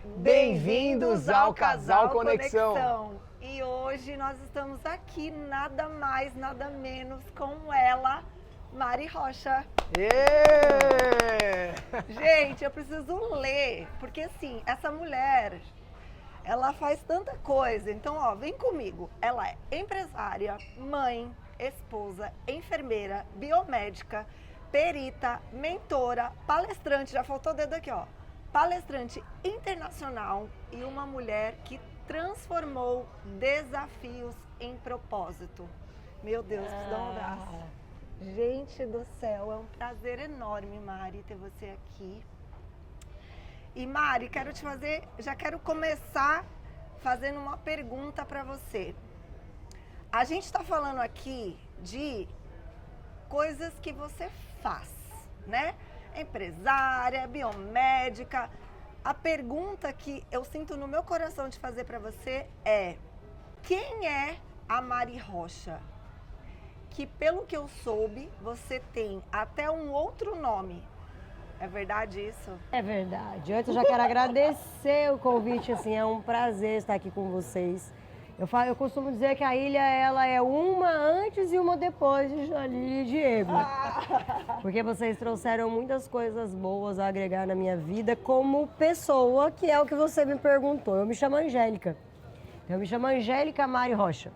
Bem-vindos ao Casal Conexão. E hoje nós estamos aqui nada mais, nada menos com ela, Mari Rocha. Yeah! Gente, eu preciso ler, porque assim, essa mulher, ela faz tanta coisa. Então, ó, vem comigo. Ela é empresária, mãe, esposa, enfermeira, biomédica, perita, mentora, palestrante, já faltou o dedo aqui, ó. Palestrante internacional e uma mulher que transformou desafios em propósito. Meu Deus, preciso dar um abraço. Gente do céu, é um prazer enorme, Mari, ter você aqui. E Mari, já quero começar fazendo uma pergunta para você. A gente está falando aqui de coisas que você faz, né? Empresária, biomédica. A pergunta que eu sinto no meu coração de fazer para você é: quem é a Mari Rocha? Que pelo que eu soube, você tem até um outro nome. É verdade isso? É verdade. Antes eu já quero agradecer o convite, assim, é um prazer estar aqui com vocês. Eu costumo dizer que a ilha, ela é uma antes e uma depois de Jalili e Diego. Porque vocês trouxeram muitas coisas boas a agregar na minha vida como pessoa, que é o que você me perguntou. Eu me chamo Angélica. Eu me chamo Angélica Mari Rocha.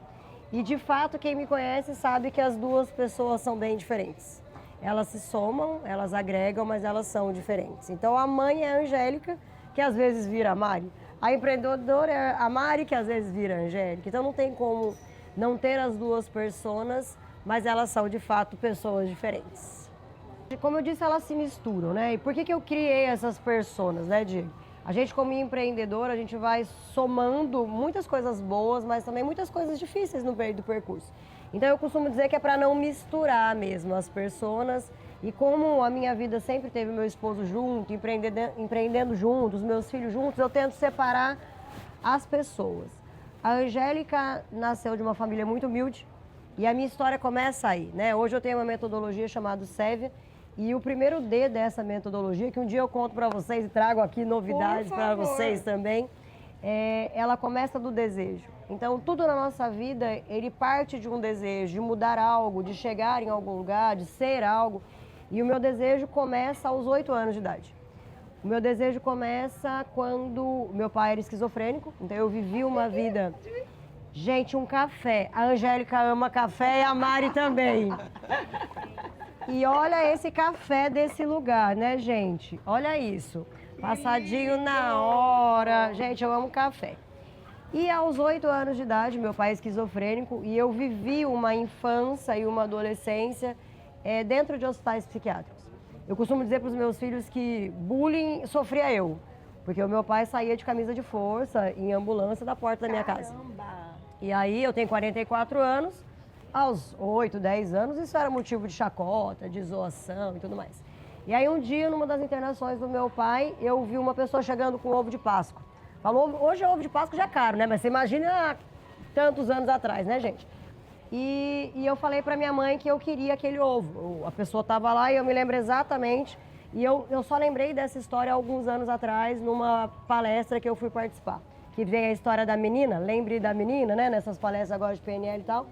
E, de fato, quem me conhece sabe que as duas pessoas são bem diferentes. Elas se somam, elas agregam, mas elas são diferentes. Então, a mãe é a Angélica, que às vezes vira a Mari. A empreendedora é a Mari, que às vezes vira a Angélica. Então, não tem como não ter as duas personas, mas elas são, de fato, pessoas diferentes. Como eu disse, elas se misturam, né? E por que eu criei essas personas, né, Diego? A gente, como empreendedor, a gente vai somando muitas coisas boas, mas também muitas coisas difíceis no meio do percurso. Então, eu costumo dizer que é para não misturar mesmo as personas. E como a minha vida sempre teve meu esposo junto, empreendendo junto, os meus filhos juntos, eu tento separar as pessoas. A Angélica nasceu de uma família muito humilde e a minha história começa aí, né? Hoje eu tenho uma metodologia chamada Sévia. E o primeiro D dessa metodologia, que um dia eu conto para vocês e trago aqui novidades para vocês também, ela começa do desejo. Então, tudo na nossa vida, ele parte de um desejo, de mudar algo, de chegar em algum lugar, de ser algo. E o meu desejo começa aos 8 anos de idade. O meu desejo começa quando meu pai era esquizofrênico, então eu vivi uma vida... Gente, um café. A Angélica ama café e a Mari também. E olha esse café desse lugar, né, gente? Olha isso. Passadinho na hora. Gente, eu amo café. E aos 8 anos de idade, meu pai é esquizofrênico e eu vivi uma infância e uma adolescência dentro de hospitais psiquiátricos. Eu costumo dizer para os meus filhos que bullying sofria eu. Porque o meu pai saía de camisa de força em ambulância da porta da minha casa. E aí eu tenho 44 anos. Aos 8, 10 anos, isso era motivo de chacota, de zoação e tudo mais. E aí um dia, numa das internações do meu pai, eu vi uma pessoa chegando com ovo de Páscoa. Falou, hoje ovo de Páscoa já é caro, né? Mas você imagina há tantos anos atrás, né, gente? E eu falei pra minha mãe que eu queria aquele ovo. A pessoa estava lá e eu me lembro exatamente. E eu só lembrei dessa história alguns anos atrás, numa palestra que eu fui participar. Que vem a história da menina, lembre da menina, né? Nessas palestras agora de PNL e tal.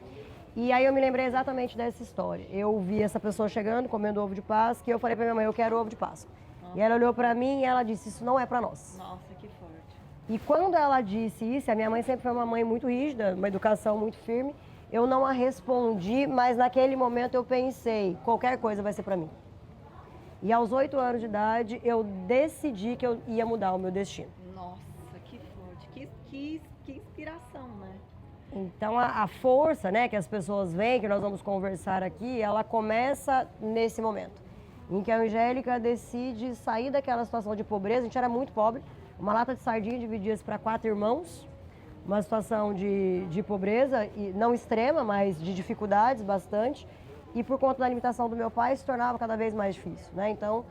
E aí eu me lembrei exatamente dessa história. Eu vi essa pessoa chegando, comendo ovo de Páscoa, e eu falei pra minha mãe, eu quero ovo de Páscoa. Nossa. E ela olhou pra mim e ela disse, isso não é pra nós. Nossa, que forte. E quando ela disse isso, a minha mãe sempre foi uma mãe muito rígida, uma educação muito firme, eu não a respondi, mas naquele momento eu pensei, qualquer coisa vai ser pra mim. E aos 8 anos de idade, eu decidi que eu ia mudar o meu destino. Nossa, que forte, que inspiração, né? Então, a força, né, que as pessoas veem, que nós vamos conversar aqui, ela começa nesse momento, em que a Angélica decide sair daquela situação de pobreza. A gente era muito pobre, uma lata de sardinha dividia-se para 4 irmãos, uma situação de pobreza, e não extrema, mas de dificuldades bastante, e por conta da limitação do meu pai, se tornava cada vez mais difícil, né? Então,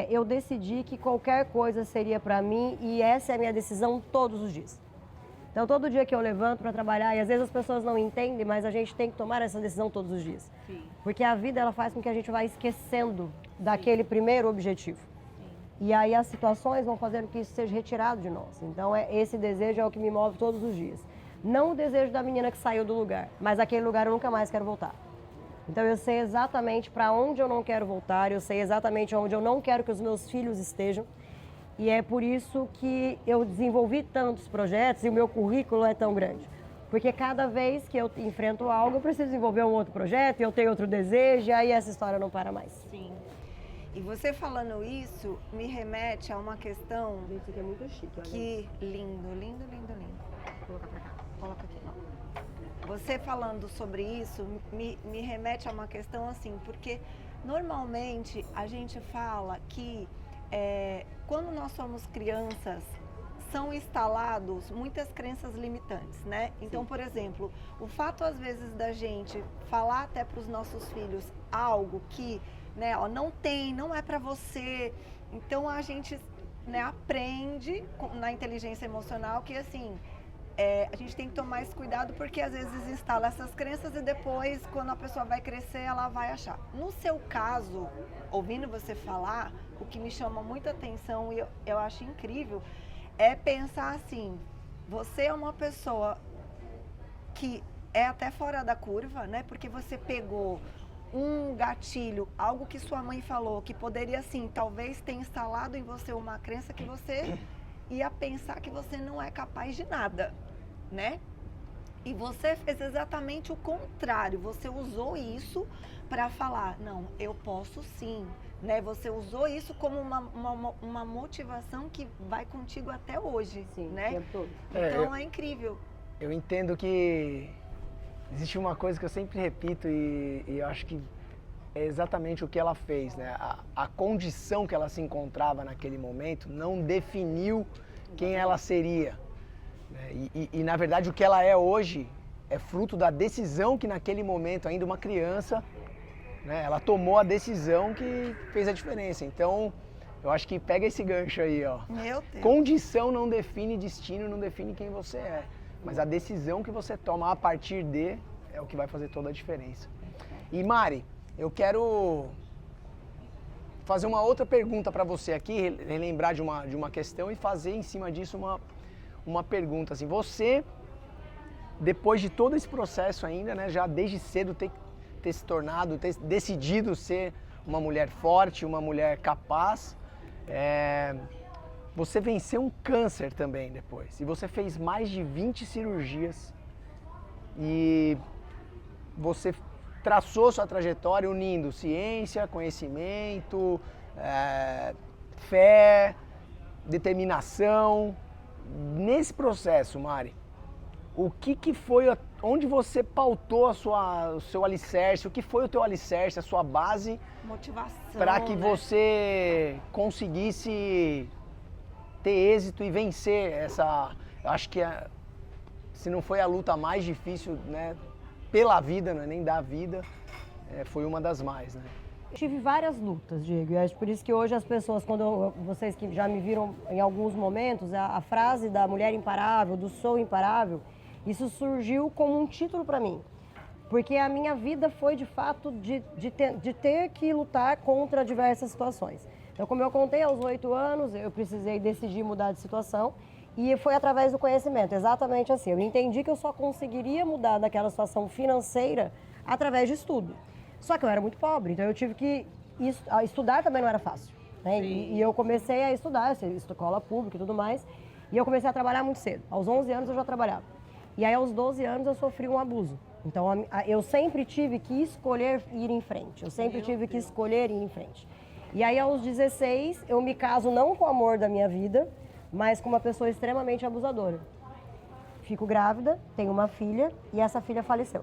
eu decidi que qualquer coisa seria para mim, e essa é a minha decisão todos os dias. Então, todo dia que eu levanto para trabalhar, e às vezes as pessoas não entendem, mas a gente tem que tomar essa decisão todos os dias. Sim. Porque a vida, ela faz com que a gente vá esquecendo daquele primeiro objetivo. Sim. E aí as situações vão fazendo que isso seja retirado de nós. Então esse desejo é o que me move todos os dias. Não o desejo da menina que saiu do lugar, mas aquele lugar eu nunca mais quero voltar. Então eu sei exatamente para onde eu não quero voltar, eu sei exatamente onde eu não quero que os meus filhos estejam. E é por isso que eu desenvolvi tantos projetos e o meu currículo é tão grande. Porque cada vez que eu enfrento algo, eu preciso desenvolver um outro projeto, eu tenho outro desejo, e aí essa história não para mais. Sim. E você falando isso me remete a uma questão. Isso aqui é muito chique, olha. Que lindo, lindo, lindo, lindo. Vou colocar pra cá. Coloca aqui, não. Você falando sobre isso me remete a uma questão assim, porque normalmente a gente fala que quando nós somos crianças, são instalados muitas crenças limitantes, né? Então, Sim. por exemplo, o fato às vezes da gente falar até para os nossos filhos algo que, né, ó, não tem, não é para você. Então a gente, né, aprende na inteligência emocional que assim, a gente tem que tomar esse cuidado porque às vezes instala essas crenças e depois, quando a pessoa vai crescer, ela vai achar. No seu caso, ouvindo você falar, o que me chama muita atenção e eu acho incrível é pensar assim, você é uma pessoa que é até fora da curva, né? Porque você pegou um gatilho, algo que sua mãe falou, que poderia, assim, talvez ter instalado em você uma crença que você ia pensar que você não é capaz de nada, né? E você fez exatamente o contrário, você usou isso para falar, não, eu posso sim, né? Você usou isso como uma motivação que vai contigo até hoje, Sim, né? o tempo todo. Então é incrível. Eu entendo que existe uma coisa que eu sempre repito e eu acho que é exatamente o que ela fez, né? A condição que ela se encontrava naquele momento não definiu quem ela seria. Né? E na verdade o que ela é hoje é fruto da decisão que naquele momento, ainda uma criança, né, ela tomou a decisão que fez a diferença. Então, eu acho que pega esse gancho aí, ó. Meu Deus. Condição não define destino, não define quem você é. Mas a decisão que você toma a partir de é o que vai fazer toda a diferença. E Mari, eu quero fazer uma outra pergunta para você aqui, relembrar de uma questão e fazer em cima disso uma pergunta. Assim, você, depois de todo esse processo ainda, né, já desde cedo ter se tornado, ter decidido ser uma mulher forte, uma mulher capaz, você venceu um câncer também depois. E você fez mais de 20 cirurgias. E você traçou sua trajetória unindo ciência, conhecimento, fé, determinação. Nesse processo, Mari, o que foi, onde você pautou o seu alicerce, o que foi o teu alicerce, a sua base, Motivação, para que né? você conseguisse ter êxito e vencer essa, eu acho que se não foi a luta mais difícil, né, pela vida, não é nem da vida, foi uma das mais, né? Tive várias lutas, Diego, e acho por isso que hoje as pessoas, vocês que já me viram em alguns momentos, a frase da mulher imparável, do sou imparável, isso surgiu como um título para mim. Porque a minha vida foi, de fato, de ter que lutar contra diversas situações. Então, como eu contei, aos 8 anos, eu precisei decidir mudar de situação e foi através do conhecimento, exatamente assim. Eu entendi que eu só conseguiria mudar daquela situação financeira através de estudo. Só que eu era muito pobre, então eu tive que estudar também não era fácil. Né? E eu comecei a estudar, escola pública e tudo mais, e eu comecei a trabalhar muito cedo. Aos 11 anos eu já trabalhava. E aí aos 12 anos eu sofri um abuso. Então eu sempre tive que escolher ir em frente, eu sempre tive que escolher ir em frente. E aí aos 16 eu me caso não com o amor da minha vida, mas com uma pessoa extremamente abusadora. Fico grávida, tenho uma filha e essa filha faleceu.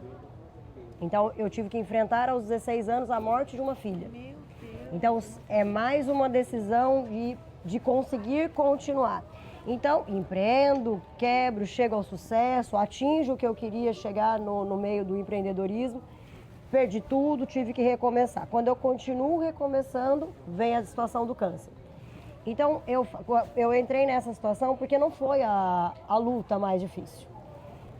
Então eu tive que enfrentar aos 16 anos a morte de uma filha. Meu Deus. Então é mais uma decisão de conseguir continuar. Então, empreendo, quebro, chego ao sucesso, atinjo o que eu queria chegar no meio do empreendedorismo, perdi tudo, tive que recomeçar. Quando eu continuo recomeçando, vem a situação do câncer. Então, eu entrei nessa situação porque não foi a luta mais difícil.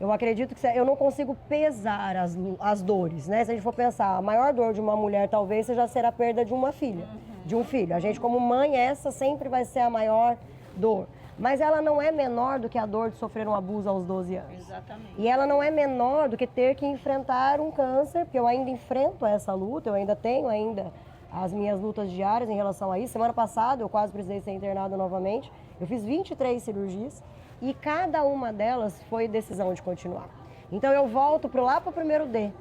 Eu acredito que eu não consigo pesar as dores, né? Se a gente for pensar, a maior dor de uma mulher talvez seja ser a perda de uma filha. de um filho. A gente, como mãe, essa sempre vai ser a maior dor. Mas ela não é menor do que a dor de sofrer um abuso aos 12 anos. Exatamente. E ela não é menor do que ter que enfrentar um câncer, porque eu ainda enfrento essa luta, eu ainda tenho as minhas lutas diárias em relação a isso. Semana passada eu quase precisei ser internada novamente. Eu fiz 23 cirurgias e cada uma delas foi decisão de continuar. Então eu volto lá para o primeiro D.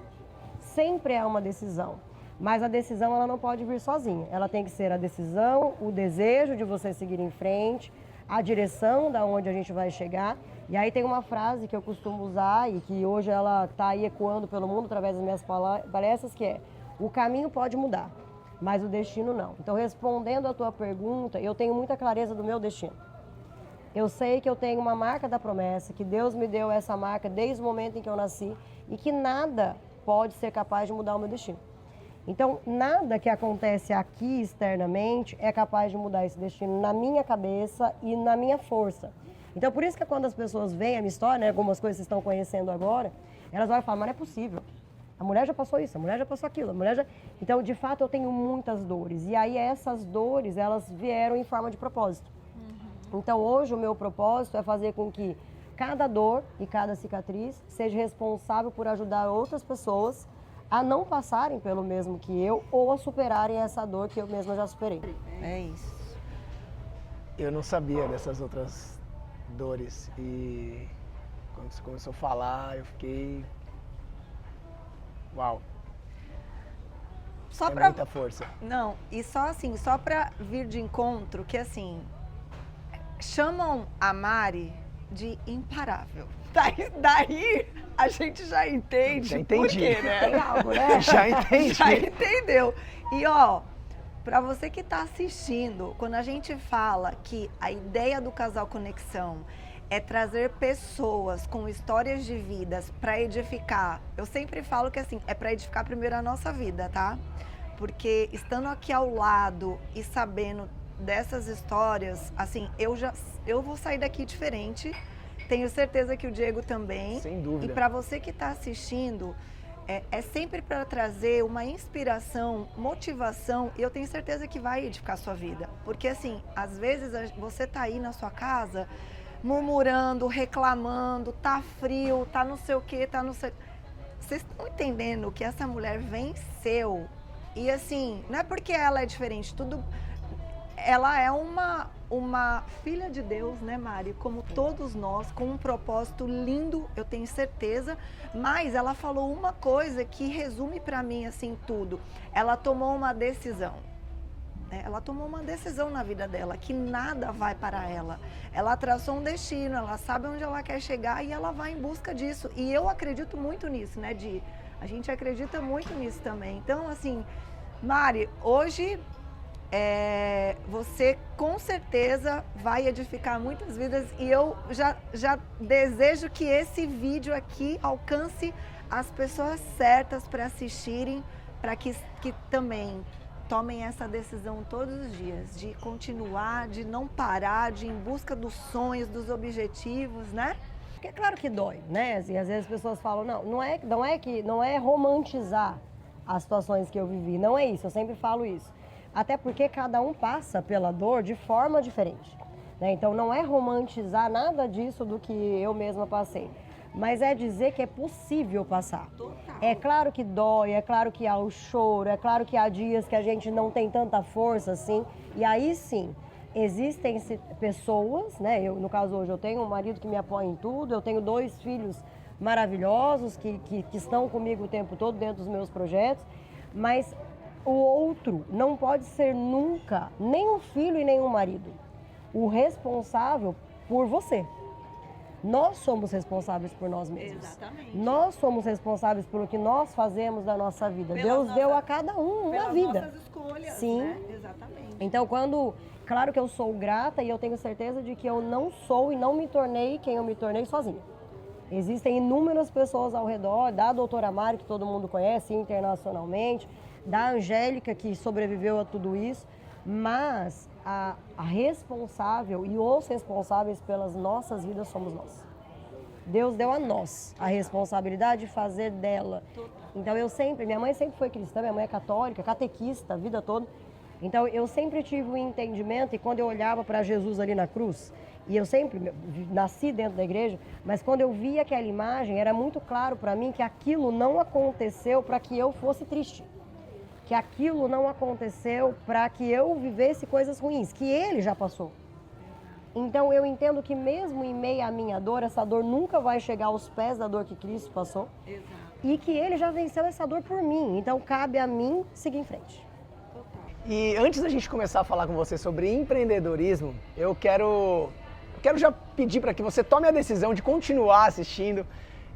Sempre é uma decisão. Mas a decisão ela não pode vir sozinha. Ela tem que ser a decisão, o desejo de você seguir em frente, a direção da onde a gente vai chegar. E aí tem uma frase que eu costumo usar e que hoje ela está aí ecoando pelo mundo através das minhas palestras, que é: o caminho pode mudar, mas o destino não. Então, respondendo a tua pergunta, eu tenho muita clareza do meu destino. Eu sei que eu tenho uma marca da promessa, que Deus me deu essa marca desde o momento em que eu nasci e que nada pode ser capaz de mudar o meu destino. Então, nada que acontece aqui externamente é capaz de mudar esse destino na minha cabeça e na minha força. Então, por isso que quando as pessoas veem a minha história, né, algumas coisas que vocês estão conhecendo agora, elas vão falar: mas não é possível. A mulher já passou isso, a mulher já passou aquilo, a mulher já... Então, de fato, eu tenho muitas dores. E aí, essas dores, elas vieram em forma de propósito. Então, hoje, o meu propósito é fazer com que cada dor e cada cicatriz seja responsável por ajudar outras pessoas a não passarem pelo mesmo que eu ou a superarem essa dor que eu mesma já superei. É isso. Eu não sabia dessas outras dores e quando você começou a falar, eu fiquei... Uau! Só É pra... muita força. Não, e só assim, só pra vir de encontro, que assim, chamam a Mari de imparável. Daí a gente já entende Já entendi. por quê, né? Tem algo, né? Já entendi. Já entendeu. E ó, pra você que tá assistindo, quando a gente fala que a ideia do Casal Conexão é trazer pessoas com histórias de vidas para edificar, eu sempre falo que assim, é para edificar primeiro a nossa vida, tá? Porque estando aqui ao lado e sabendo dessas histórias, assim, eu vou sair daqui diferente. Tenho certeza que o Diego também. Sem dúvida. E para você que está assistindo, é sempre para trazer uma inspiração, motivação, e eu tenho certeza que vai edificar a sua vida. Porque assim, às vezes você tá aí na sua casa, murmurando, reclamando, tá frio, tá não sei o que, tá não sei... Vocês estão entendendo que essa mulher venceu? E assim, não é porque ela é diferente, tudo... Ela é uma filha de Deus, né, Mari? Como todos nós, com um propósito lindo, eu tenho certeza. Mas ela falou uma coisa que resume para mim, assim, tudo. Ela tomou uma decisão. Ela tomou uma decisão na vida dela, que nada vai para ela. Ela traçou um destino, ela sabe onde ela quer chegar e ela vai em busca disso. E eu acredito muito nisso, né, Di? A gente acredita muito nisso também. Então, assim, Mari, hoje... você com certeza vai edificar muitas vidas e eu já desejo que esse vídeo aqui alcance as pessoas certas para assistirem, para que também tomem essa decisão todos os dias, de continuar, de não parar, de ir em busca dos sonhos, dos objetivos, né? Porque é claro que dói, né? Assim, às vezes as pessoas falam: não é romantizar as situações que eu vivi, não é isso, eu sempre falo isso. Até porque cada um passa pela dor de forma diferente, né? Então não é romantizar nada disso do que eu mesma passei, mas é dizer que é possível passar. Total. É claro que dói, é claro que há o choro, é claro que há dias que a gente não tem tanta força assim, e aí sim, existem pessoas, né? No caso hoje eu tenho um marido que me apoia em tudo, eu tenho 2 filhos maravilhosos que estão comigo o tempo todo dentro dos meus projetos, mas o outro não pode ser nunca nem um filho e nem um marido. O responsável por você. Nós somos responsáveis por nós mesmos. Exatamente. Nós somos responsáveis pelo que nós fazemos da nossa vida. Deus deu a cada um uma vida. Pelas nossas escolhas, Sim. né? Exatamente. Então, claro que eu sou grata e eu tenho certeza de que eu não sou e não me tornei quem eu me tornei sozinha. Existem inúmeras pessoas ao redor, da doutora Mari, que todo mundo conhece internacionalmente, da Angélica, que sobreviveu a tudo isso, mas a responsável e os responsáveis pelas nossas vidas somos nós. Deus deu a nós a responsabilidade de fazer dela. Então minha mãe sempre foi cristã, minha mãe é católica, catequista a vida toda, Então, eu sempre tive um entendimento, e quando eu olhava para Jesus ali na cruz, e eu sempre nasci dentro da igreja, mas quando eu via aquela imagem, era muito claro para mim que aquilo não aconteceu para que eu fosse triste. Que aquilo não aconteceu para que eu vivesse coisas ruins, que ele já passou. Então eu entendo que mesmo em meio à minha dor, essa dor nunca vai chegar aos pés da dor que Cristo passou. Exato. E que ele já venceu essa dor por mim. Então cabe a mim seguir em frente. E antes da gente começar a falar com você sobre empreendedorismo, eu quero já pedir para que você tome a decisão de continuar assistindo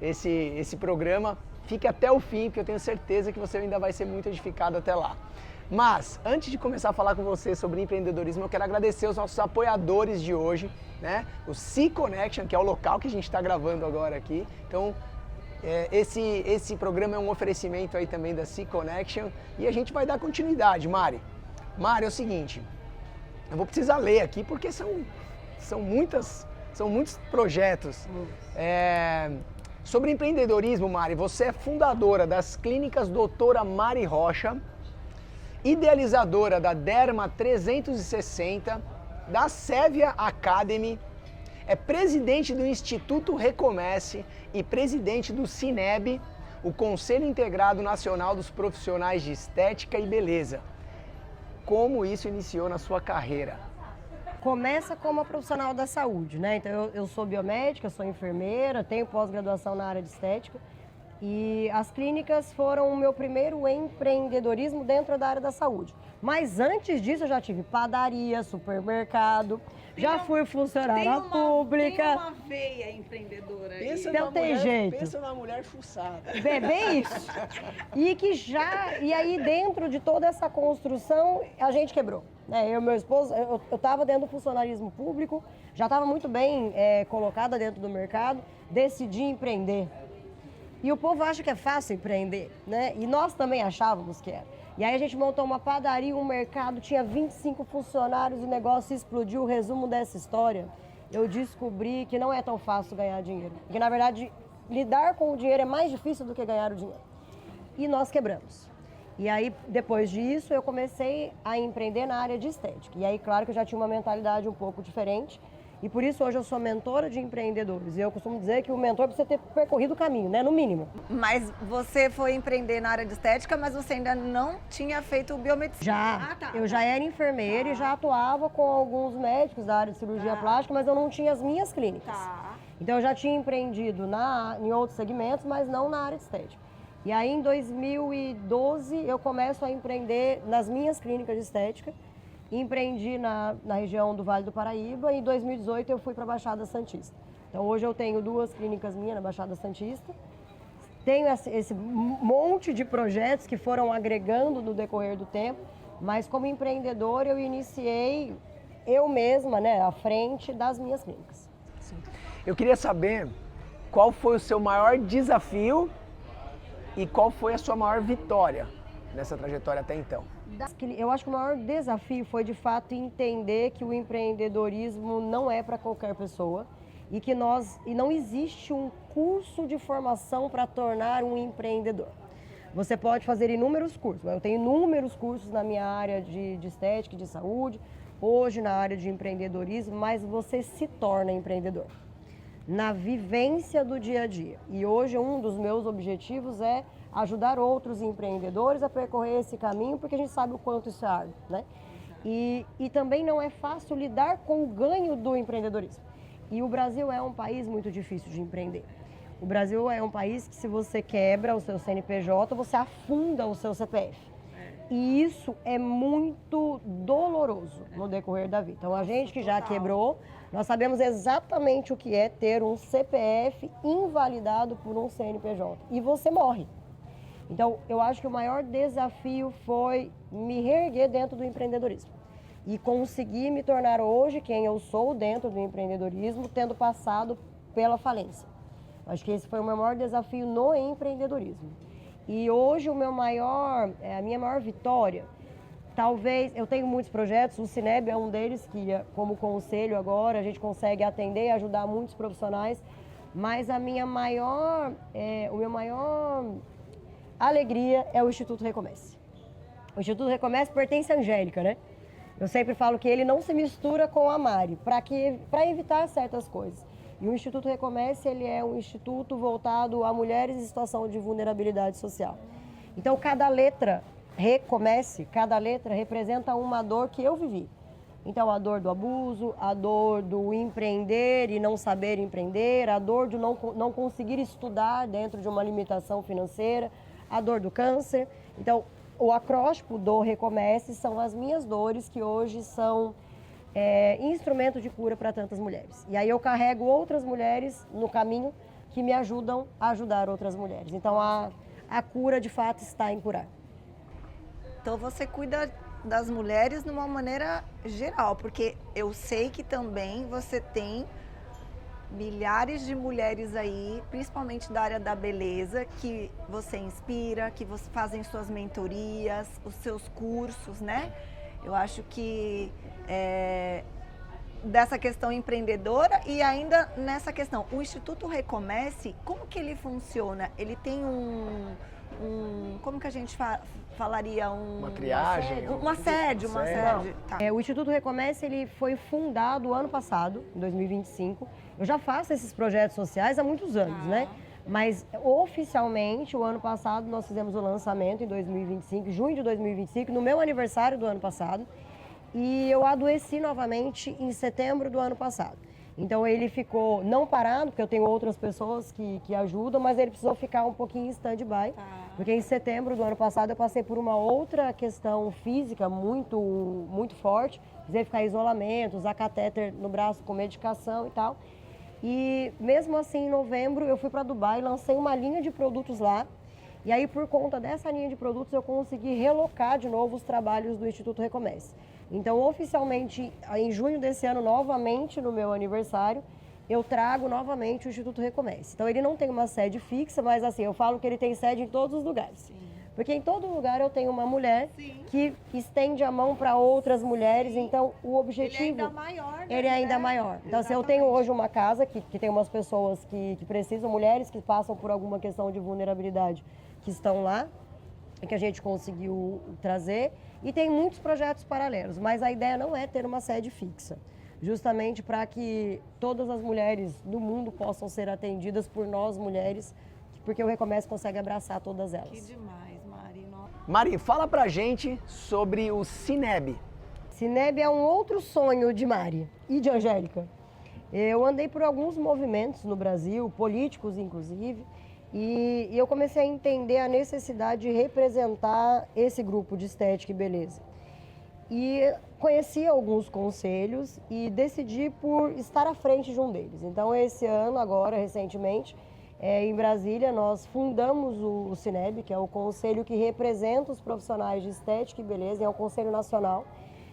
esse programa. Fique até o fim, porque eu tenho certeza que você ainda vai ser muito edificado até lá. Mas, antes de começar a falar com você sobre empreendedorismo, eu quero agradecer os nossos apoiadores de hoje, né? O C Connection, que é o local que a gente está gravando agora aqui. Então, esse programa é um oferecimento aí também da C Connection e a gente vai dar continuidade, Mari. Mari, é o seguinte, eu vou precisar ler aqui porque são muitos projetos. Sobre empreendedorismo, Mari, você é fundadora das clínicas Doutora Mari Rocha, idealizadora da Derma 360, da Sévia Academy, é presidente do Instituto Recomece e presidente do CINEB, o Conselho Integrado Nacional dos Profissionais de Estética e Beleza. Como isso iniciou na sua carreira? Começa como profissional da saúde, né? Então eu sou biomédica, sou enfermeira, tenho pós-graduação na área de estética e as clínicas foram o meu primeiro empreendedorismo dentro da área da saúde. Mas antes disso eu já tive padaria, supermercado, já fui funcionária pública. Tem uma veia empreendedora aí. Pensa numa mulher fuçada. Bem isso. E aí dentro de toda essa construção a gente quebrou. Eu e meu esposo, eu estava dentro do funcionalismo público, já estava muito bem colocada dentro do mercado, decidi empreender. E o povo acha que é fácil empreender, né? E nós também achávamos que era. E aí a gente montou uma padaria, um mercado, tinha 25 funcionários, o negócio explodiu. O resumo dessa história, eu descobri que não é tão fácil ganhar dinheiro. Que na verdade, lidar com o dinheiro é mais difícil do que ganhar o dinheiro. E nós quebramos. E aí, depois disso, eu comecei a empreender na área de estética. E aí, claro que eu já tinha uma mentalidade um pouco diferente. E por isso, hoje eu sou mentora de empreendedores. E eu costumo dizer que o mentor precisa ter percorrido o caminho, né? No mínimo. Mas você foi empreender na área de estética, mas você ainda não tinha feito biomedicina. Já. Eu já era enfermeira e já atuava com alguns médicos da área de cirurgia plástica, mas eu não tinha as minhas clínicas. Então, eu já tinha empreendido em outros segmentos, mas não na área de estética. E aí, em 2012, eu começo a empreender nas minhas clínicas de estética. Empreendi na região do Vale do Paraíba e em 2018 eu fui para a Baixada Santista. Então, hoje eu tenho 2 clínicas minhas na Baixada Santista. Tenho esse monte de projetos que foram agregando no decorrer do tempo, mas como empreendedora eu iniciei eu mesma, né, à frente das minhas clínicas. Sim. Eu queria saber qual foi o seu maior desafio e qual foi a sua maior vitória nessa trajetória até então? Eu acho que o maior desafio foi, de fato, entender que o empreendedorismo não é para qualquer pessoa e que não existe um curso de formação para tornar um empreendedor. Você pode fazer inúmeros cursos. Eu tenho inúmeros cursos na minha área de estética e de saúde, hoje na área de empreendedorismo, mas você se torna empreendedor na vivência do dia a dia. E hoje um dos meus objetivos é ajudar outros empreendedores a percorrer esse caminho, porque a gente sabe o quanto isso é árduo, né? E também não é fácil lidar com o ganho do empreendedorismo. E o Brasil é um país muito difícil de empreender. O Brasil é um país que, se você quebra o seu CNPJ, você afunda o seu CPF. E isso é muito doloroso no decorrer da vida. Então, a gente que já quebrou, nós sabemos exatamente o que é ter um CPF invalidado por um CNPJ. E você morre. Então, eu acho que o maior desafio foi me reerguer dentro do empreendedorismo. E conseguir me tornar hoje quem eu sou dentro do empreendedorismo, tendo passado pela falência. Acho que esse foi o meu maior desafio no empreendedorismo. E hoje a minha maior vitória, talvez, eu tenho muitos projetos, o CINEB é um deles, que como conselho agora a gente consegue atender e ajudar muitos profissionais, mas o meu maior alegria é o Instituto Recomece. O Instituto Recomeça pertence à Angélica, né? Eu sempre falo que ele não se mistura com a Mari, para evitar certas coisas. E o Instituto Recomeça, ele é um instituto voltado a mulheres em situação de vulnerabilidade social. Então, cada letra Recomece, cada letra representa uma dor que eu vivi. Então, a dor do abuso, a dor do empreender e não saber empreender, a dor de não conseguir estudar dentro de uma limitação financeira, a dor do câncer. Então, o acróstipo do Recomece são as minhas dores que hoje são instrumento de cura para tantas mulheres. E aí eu carrego outras mulheres no caminho que me ajudam a ajudar outras mulheres. Então, a cura, de fato, está em curar. Então você cuida das mulheres de uma maneira geral, porque eu sei que também você tem milhares de mulheres aí, principalmente da área da beleza, que você inspira, que você fazem suas mentorias, os seus cursos, né? Eu acho que dessa questão empreendedora e ainda nessa questão, o Instituto Recomece, como que ele funciona? Ele tem como que a gente falaria? Uma triagem? Uma sede. Tá. O Instituto Recomece, ele foi fundado ano passado, em 2025. Eu já faço esses projetos sociais há muitos anos, né? Mas oficialmente, o ano passado, nós fizemos o lançamento em 2025, junho de 2025, no meu aniversário do ano passado. E eu adoeci novamente em setembro do ano passado. Então ele ficou não parado, porque eu tenho outras pessoas que ajudam, mas ele precisou ficar um pouquinho em stand-by. Porque em setembro do ano passado eu passei por uma outra questão física muito, muito forte. Precisei ficar em isolamento, usar catéter no braço com medicação e tal. E mesmo assim, em novembro, eu fui para Dubai, lancei uma linha de produtos lá. E aí, por conta dessa linha de produtos, eu consegui relocar de novo os trabalhos do Instituto Recomece. Então, oficialmente, em junho desse ano, novamente no meu aniversário, eu trago novamente o Instituto Recomece. Então, ele não tem uma sede fixa, mas assim, eu falo que ele tem sede em todos os lugares. Sim. Porque em todo lugar eu tenho uma mulher que estende a mão para outras mulheres, então o objetivo... Ele é ainda maior, né? Ele é ainda maior. Então, se eu tenho hoje uma casa que tem umas pessoas que precisam, mulheres que passam por alguma questão de vulnerabilidade, que estão lá, que a gente conseguiu trazer, e tem muitos projetos paralelos, mas a ideia não é ter uma sede fixa, justamente para que todas as mulheres do mundo possam ser atendidas por nós mulheres, porque o Recomece consegue abraçar todas elas. Que demais, Mari. Mari, fala pra gente sobre o Cineb. Cineb é um outro sonho de Mari e de Angélica. Eu andei por alguns movimentos no Brasil, políticos inclusive, e eu comecei a entender a necessidade de representar esse grupo de estética e beleza. E conheci alguns conselhos e decidi por estar à frente de um deles. Então, esse ano, agora, recentemente, em Brasília, nós fundamos o Cineb, que é o conselho que representa os profissionais de estética e beleza, é um conselho nacional.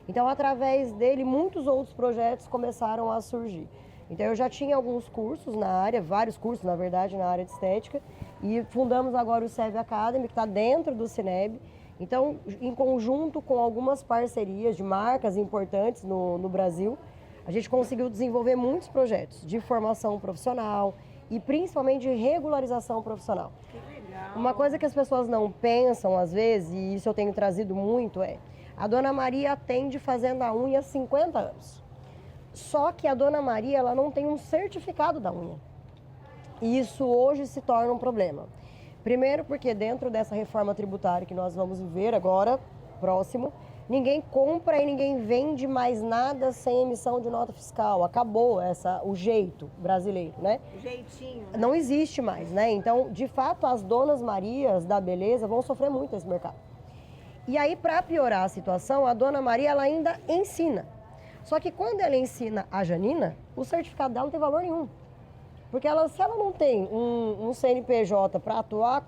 Então, através dele, muitos outros projetos começaram a surgir. Então, eu já tinha alguns cursos na área, vários cursos, na verdade, na área de estética, e fundamos agora o CEV Academy, que está dentro do Cineb. Então, em conjunto com algumas parcerias de marcas importantes no Brasil, a gente conseguiu desenvolver muitos projetos de formação profissional e principalmente de regularização profissional. Que legal. Uma coisa que as pessoas não pensam, às vezes, e isso eu tenho trazido muito, a Dona Maria atende fazendo a unha há 50 anos. Só que a Dona Maria, ela não tem um certificado da unha. E isso hoje se torna um problema. Primeiro porque dentro dessa reforma tributária que nós vamos viver agora, próximo, ninguém compra e ninguém vende mais nada sem emissão de nota fiscal. Acabou o jeito brasileiro, né? O jeitinho. Né? Não existe mais, né? Então, de fato, as Donas Marias da beleza vão sofrer muito nesse mercado. E aí, para piorar a situação, a Dona Maria, ela ainda ensina. Só que quando ela ensina a Janina, o certificado dela não tem valor nenhum. Porque se ela não tem um CNPJ para atuar,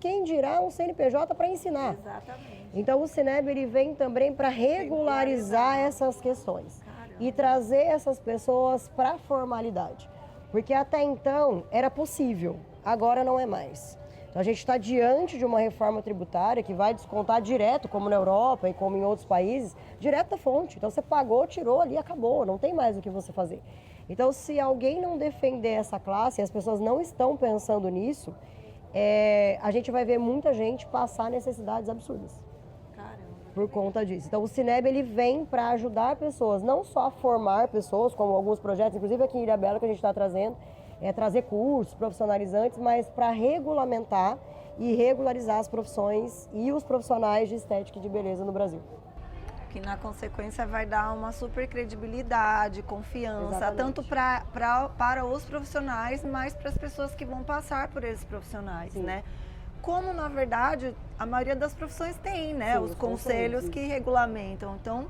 quem dirá um CNPJ para ensinar? Exatamente. Então o Cineb ele vem também para regularizar essas questões. Caramba. E trazer essas pessoas para a formalidade. Porque até então era possível, agora não é mais. Então a gente está diante de uma reforma tributária que vai descontar direto, como na Europa e como em outros países, direto da fonte. Então você pagou, tirou ali, acabou, não tem mais o que você fazer. Então se alguém não defender essa classe, e as pessoas não estão pensando nisso, a gente vai ver muita gente passar necessidades absurdas. Caramba. por conta disso. Então o Cineb ele vem para ajudar pessoas, não só a formar pessoas, como alguns projetos, inclusive aqui em Ilhabela que a gente está trazendo, trazer cursos profissionalizantes, mas para regulamentar e regularizar as profissões e os profissionais de estética e de beleza no Brasil. Que na consequência vai dar uma super credibilidade, confiança, Exatamente. tanto para os profissionais, mas para as pessoas que vão passar por esses profissionais, Sim. né? Como, na verdade, a maioria das profissões tem, né? Sim, os os conselhos conselhos, que regulamentam. Então,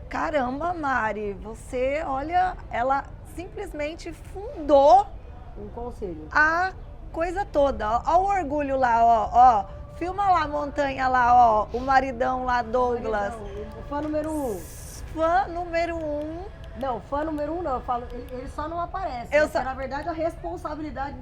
caramba, Mari, você, olha, ela simplesmente fundou Um conselho. a coisa toda. Ó o orgulho lá, ó. Filma lá a montanha lá, ó. O maridão lá, Douglas. O fã número 1. Fã número 1. Não, fã número 1 não, eu falo, ele só não aparece. Eu Porque, só- na verdade, a responsabilidade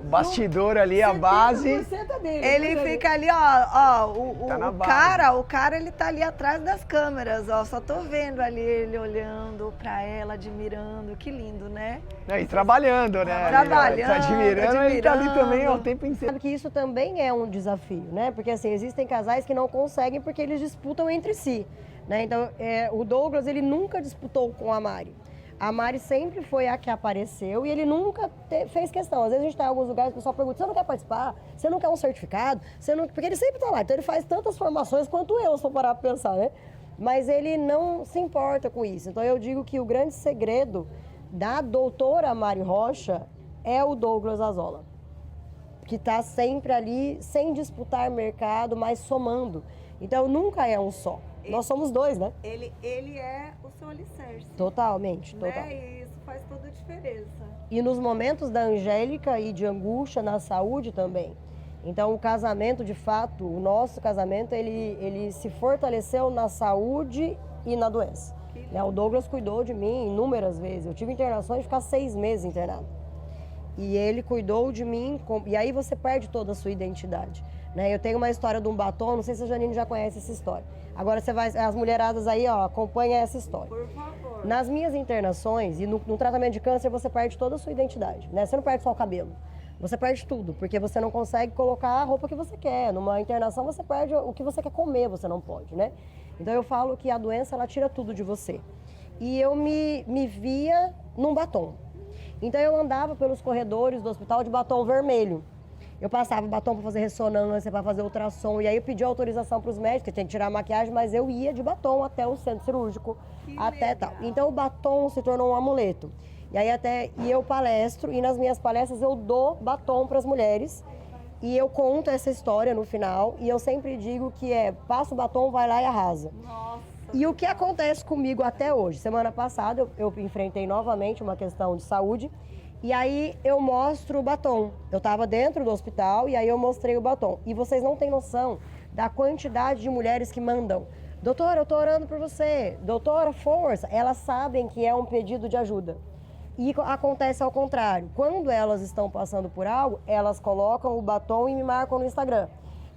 O bastidor ali, a base. 70% é dele. Ele né? fica ali, ó, Tá na o base. cara, ele tá ali atrás das câmeras, ó. Só tô vendo ali ele olhando pra ela, admirando. Que lindo, né? E trabalhando, né? Trabalhando, Tá admirando, ele tá ali também ó, o admirando. tempo inteiro. Sabe que isso também é um desafio, né? Porque assim, existem casais que não conseguem porque eles disputam entre si, né? Então, o Douglas, ele nunca disputou com a Mari. A Mari sempre foi a que apareceu e ele nunca fez questão. Às vezes a gente tá em alguns lugares, o pessoal pergunta, você não quer participar? Você não quer um certificado? Você não... Porque ele sempre tá lá, então ele faz tantas formações quanto eu, se for parar pra pensar, né? Mas ele não se importa com isso. Então eu digo que o grande segredo da doutora Mari Rocha é o Douglas Azola, que está sempre ali, sem disputar mercado, mas somando. Então nunca é um só. Nós somos dois, né? Ele é o seu alicerce. Totalmente, total. Né? E isso faz toda a diferença. E nos momentos da Angélica e de angústia na saúde também. Então o casamento, de fato, o nosso casamento, ele se fortaleceu na saúde e na doença. Né? O Douglas cuidou de mim inúmeras vezes. Eu tive internações de ficar 6 meses internado. E ele cuidou de mim, e aí você perde toda a sua identidade. Né? Eu tenho uma história de um batom, não sei se a Janine já conhece essa história. Agora você vai, as mulheradas aí, ó, acompanha essa história. Por favor. Nas minhas internações e no tratamento de câncer, você perde toda a sua identidade, né? Você não perde só o cabelo, você perde tudo, porque você não consegue colocar a roupa que você quer. Numa internação, você perde o que você quer comer, você não pode, né? Então eu falo que a doença, ela tira tudo de você. E eu me via num batom. Então eu andava pelos corredores do hospital de batom vermelho. Eu passava batom para fazer ressonância, para fazer ultrassom, e aí eu pedi autorização para os médicos, que tinha que tirar a maquiagem, mas eu ia de batom até o centro cirúrgico, até tal. Então o batom se tornou um amuleto. E aí eu palestro, e nas minhas palestras eu dou batom para as mulheres, e eu conto essa história no final, e eu sempre digo que passa o batom, vai lá e arrasa. Nossa. E o que acontece comigo até hoje? Semana passada eu enfrentei novamente uma questão de saúde, e aí eu mostro o batom. Eu estava dentro do hospital e aí eu mostrei o batom. E vocês não têm noção da quantidade de mulheres que mandam. Doutora, eu tô orando por você. Doutora, força. Elas sabem que é um pedido de ajuda. E acontece ao contrário. Quando elas estão passando por algo, elas colocam o batom e me marcam no Instagram.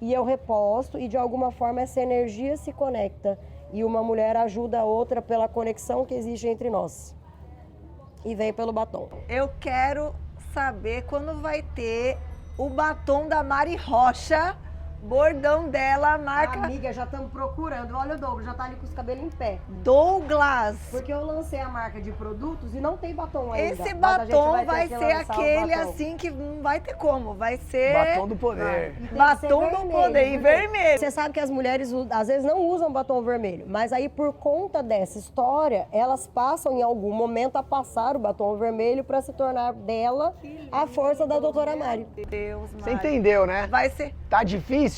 E eu reposto e de alguma forma essa energia se conecta. E uma mulher ajuda a outra pela conexão que existe entre nós. E vem pelo batom. Eu quero saber quando vai ter o batom da Mari Rocha, bordão dela, marca Amiga, já estamos procurando. Olha o Douglas, já tá ali com os cabelos em pé. Douglas. Porque eu lancei a marca de produtos e não tem batom ainda. Esse Mas a gente batom ter vai que ser lançar o aquele batom. assim que não vai ter como, vai ser Batom do poder. E tem que ser batom do vermelho, poder, em porque vermelho. Você sabe que as mulheres às vezes não usam batom vermelho, mas aí por conta dessa história, elas passam em algum momento a passar o batom vermelho para se tornar dela a força da doutora Mari. Meu Deus, Você Mari. entendeu, né? Vai ser Tá difícil?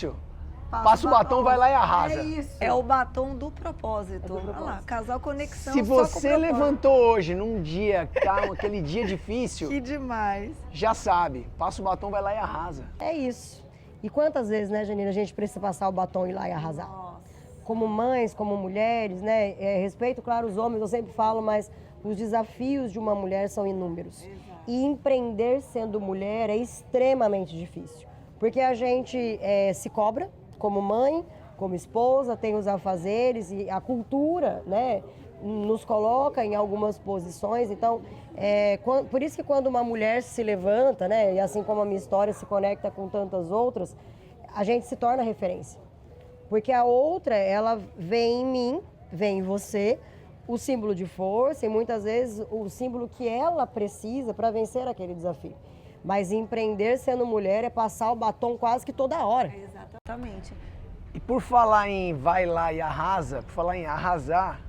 Passa o batom, vai lá e arrasa. É isso. é o batom do propósito. É do propósito. Olha lá, casal conexão. Se só com você propósito. levantou hoje num dia, tá, aquele dia difícil, Que demais. já sabe. Passa o batom, vai lá e arrasa. É isso. E quantas vezes, né, Janina, a gente precisa passar o batom e ir lá e arrasar? Nossa. Como mães, como mulheres, né? Respeito, claro, os homens, eu sempre falo, mas os desafios de uma mulher são inúmeros. E empreender sendo mulher é extremamente difícil. Porque a gente se cobra como mãe, como esposa, tem os afazeres e a cultura, né? Nos coloca em algumas posições. Então, por isso que quando uma mulher se levanta, né? E assim como a minha história se conecta com tantas outras, a gente se torna referência. Porque a outra, ela vem em mim, vem em você, o símbolo de força e muitas vezes o símbolo que ela precisa para vencer aquele desafio. Mas empreender sendo mulher é passar o batom quase que toda hora. Exatamente. E por falar em vai lá e arrasa, por falar em arrasar,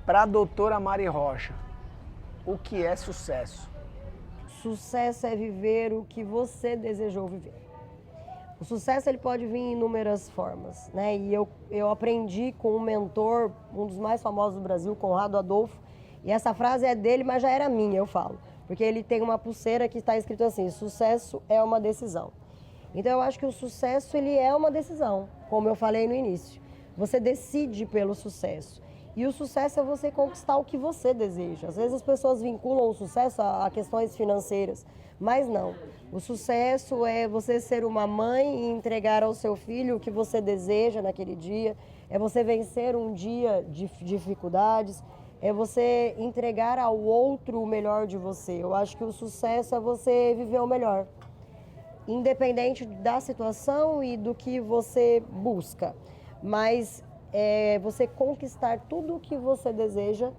para a doutora Mari Rocha, o que é sucesso? Sucesso é viver o que você desejou viver. O sucesso ele pode vir em inúmeras formas, né? E eu aprendi com um mentor, um dos mais famosos do Brasil, Conrado Adolfo, e essa frase é dele, mas já era minha, eu falo. Porque ele tem uma pulseira que está escrito assim, sucesso é uma decisão. Então eu acho que o sucesso ele é uma decisão, como eu falei no início. Você decide pelo sucesso. E o sucesso é você conquistar o que você deseja. Às vezes as pessoas vinculam o sucesso a questões financeiras, mas não. O sucesso é você ser uma mãe e entregar ao seu filho o que você deseja naquele dia. É você vencer um dia de dificuldades. É você entregar ao outro o melhor de você. Eu acho que o sucesso é você viver o melhor, independente da situação e do que você busca. Mas é você conquistar tudo o que você deseja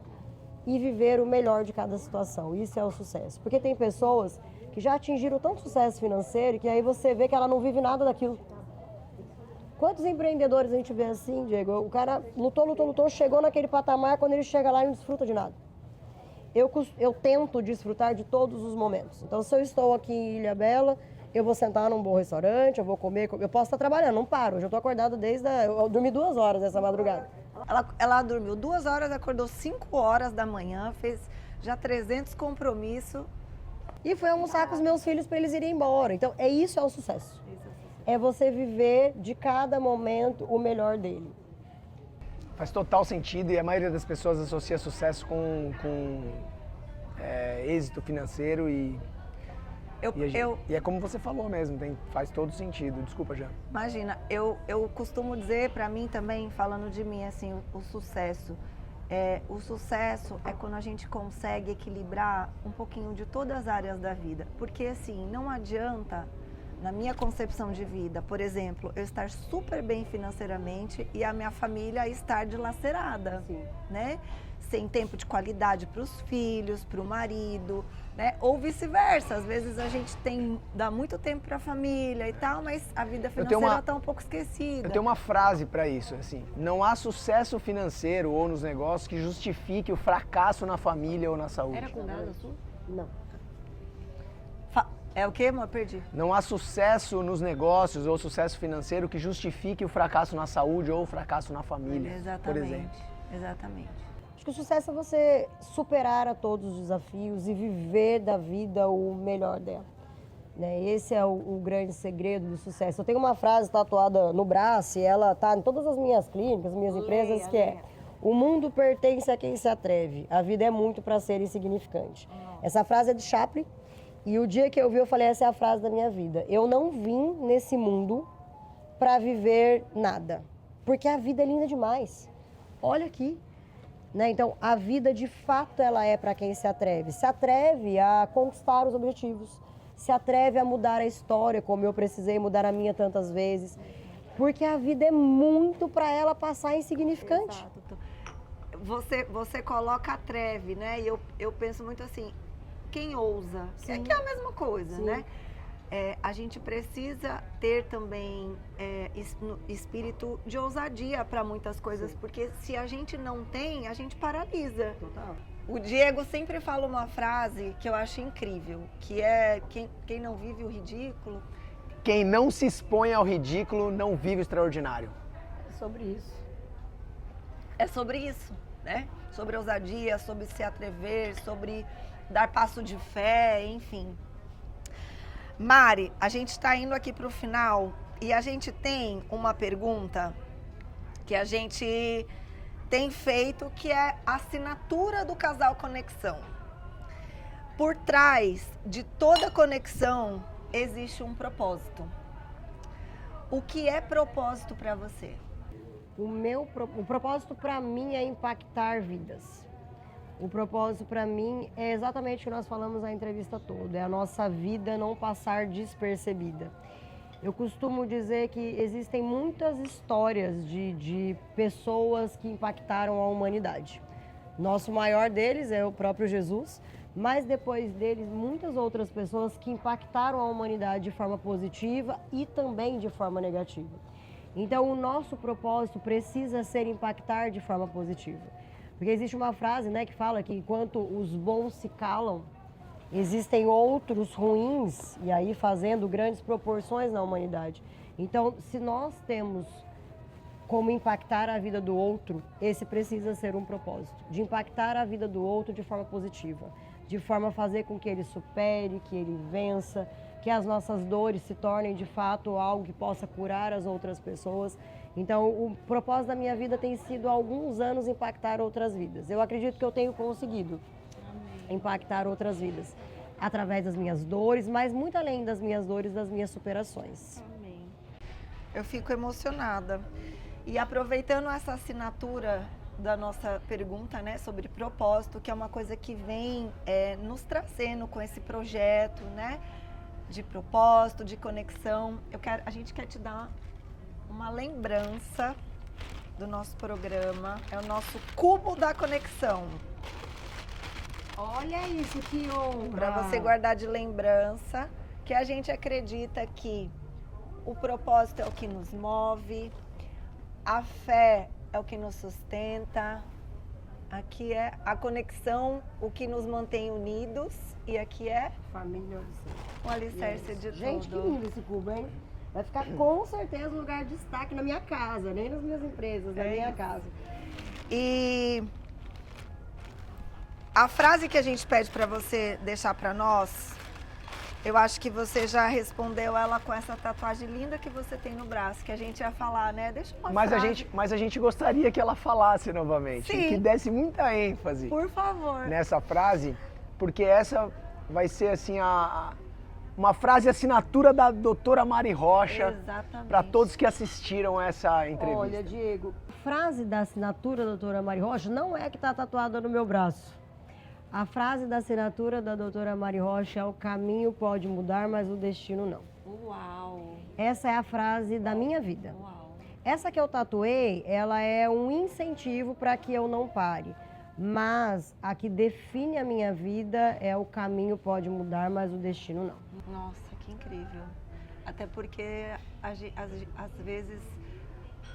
e viver o melhor de cada situação. Isso é o sucesso. Porque tem pessoas que já atingiram tanto sucesso financeiro que aí você vê que ela não vive nada daquilo. Quantos empreendedores a gente vê assim, Diego? O cara lutou, chegou naquele patamar, quando ele chega lá ele não desfruta de nada. Eu tento desfrutar de todos os momentos. Então, se eu estou aqui em Ilhabela, eu vou sentar num bom restaurante, eu vou comer, eu posso estar trabalhando, não paro. Hoje eu estou acordada eu dormi 2 horas essa madrugada. Ela dormiu 2 horas, acordou 5 horas da manhã, fez já 300 compromissos. E foi almoçar com os meus filhos para eles irem embora. Então, isso é o sucesso. É você viver de cada momento o melhor dele. Faz total sentido e a maioria das pessoas associa sucesso com êxito financeiro e é como você falou mesmo, faz todo sentido. Desculpa, Jean. Imagina, eu costumo dizer para mim também, falando de mim, assim, o sucesso. O sucesso é quando a gente consegue equilibrar um pouquinho de todas as áreas da vida. Porque, assim, não adianta, na minha concepção de vida, por exemplo, eu estar super bem financeiramente e a minha família estar dilacerada, né? Sem tempo de qualidade para os filhos, para o marido, né? Ou vice-versa. Às vezes a gente dá muito tempo para a família e tal, mas a vida financeira está um pouco esquecida. Eu tenho uma frase para isso, assim, não há sucesso financeiro ou nos negócios que justifique o fracasso na família ou na saúde. Era com nada sua? Não. É o quê, amor? Perdi. Não há sucesso nos negócios ou sucesso financeiro que justifique o fracasso na saúde ou o fracasso na família, por exemplo. Exatamente. Acho que o sucesso é você superar a todos os desafios e viver da vida o melhor dela. Né? Esse é o grande segredo do sucesso. Eu tenho uma frase tatuada no braço e ela está em todas as minhas clínicas, minhas empresas, que é: o mundo pertence a quem se atreve, a vida é muito para ser insignificante. Essa frase é de Chaplin. E o dia que eu vi, eu falei, essa é a frase da minha vida. Eu não vim nesse mundo para viver nada, porque a vida é linda demais. Olha aqui. Né? Então, a vida, de fato, ela é para quem se atreve. Se atreve a conquistar os objetivos. Se atreve a mudar a história, como eu precisei mudar a minha tantas vezes. Porque a vida é muito para ela passar insignificante. Exato. Você coloca atreve, né? E eu penso muito assim, quem ousa, que é a mesma coisa, né? A gente precisa ter também espírito de ousadia para muitas coisas, porque se a gente não tem, a gente paralisa. Total. O Diego sempre fala uma frase que eu acho incrível, que é quem não vive o ridículo... Quem não se expõe ao ridículo não vive o extraordinário. É sobre isso. É sobre isso, né? Sobre ousadia, sobre se atrever, sobre dar passo de fé, enfim. Mari, a gente está indo aqui para o final e a gente tem uma pergunta que a gente tem feito, que é a assinatura do Casal Conexão. Por trás de toda conexão existe um propósito. O que é propósito para você? O propósito para mim é impactar vidas. O propósito para mim é exatamente o que nós falamos na entrevista toda, é a nossa vida não passar despercebida. Eu costumo dizer que existem muitas histórias de pessoas que impactaram a humanidade. Nosso maior deles é o próprio Jesus, mas depois deles, muitas outras pessoas que impactaram a humanidade de forma positiva e também de forma negativa. Então, o nosso propósito precisa ser impactar de forma positiva. Porque existe uma frase, né, que fala que enquanto os bons se calam, existem outros ruins, e aí fazendo grandes proporções na humanidade. Então, se nós temos como impactar a vida do outro, esse precisa ser um propósito, de impactar a vida do outro de forma positiva, de forma a fazer com que ele supere, que ele vença, que as nossas dores se tornem de fato algo que possa curar as outras pessoas. Então, o propósito da minha vida tem sido há alguns anos impactar outras vidas. Eu acredito que eu tenho conseguido impactar outras vidas através das minhas dores, mas muito além das minhas dores, das minhas superações. Amém. Eu fico emocionada. E aproveitando essa assinatura da nossa pergunta, né, sobre propósito, que é uma coisa que vem nos trazendo com esse projeto, né, de propósito, de conexão, a gente quer te dar uma lembrança do nosso programa, é o nosso cubo da conexão. Olha isso, que honra! Para você guardar de lembrança, que a gente acredita que o propósito é o que nos move, a fé é o que nos sustenta, aqui é a conexão, o que nos mantém unidos, e aqui é Família o alicerce de Gente, que tudo. lindo esse cubo, hein? Vai ficar com certeza um lugar de destaque na minha casa, nem nas minhas empresas, na minha casa. E a frase que a gente pede para você deixar para nós, eu acho que você já respondeu ela com essa tatuagem linda que você tem no braço, que a gente ia falar, né? Deixa uma frase. Mas a gente gostaria que ela falasse novamente, Sim. que desse muita ênfase Por favor. nessa frase, porque essa vai ser assim uma frase assinatura da doutora Mari Rocha Exatamente. para todos que assistiram essa entrevista. Olha, Diego, frase da assinatura da doutora Mari Rocha não é que está tatuada no meu braço. A frase da assinatura da doutora Mari Rocha é: o caminho pode mudar, mas o destino não. Uau. Essa é a frase da minha vida. Uau. Essa que eu tatuei, ela é um incentivo para que eu não pare. Mas a que define a minha vida é: o caminho pode mudar, mas o destino não. Nossa, que incrível. Até porque às vezes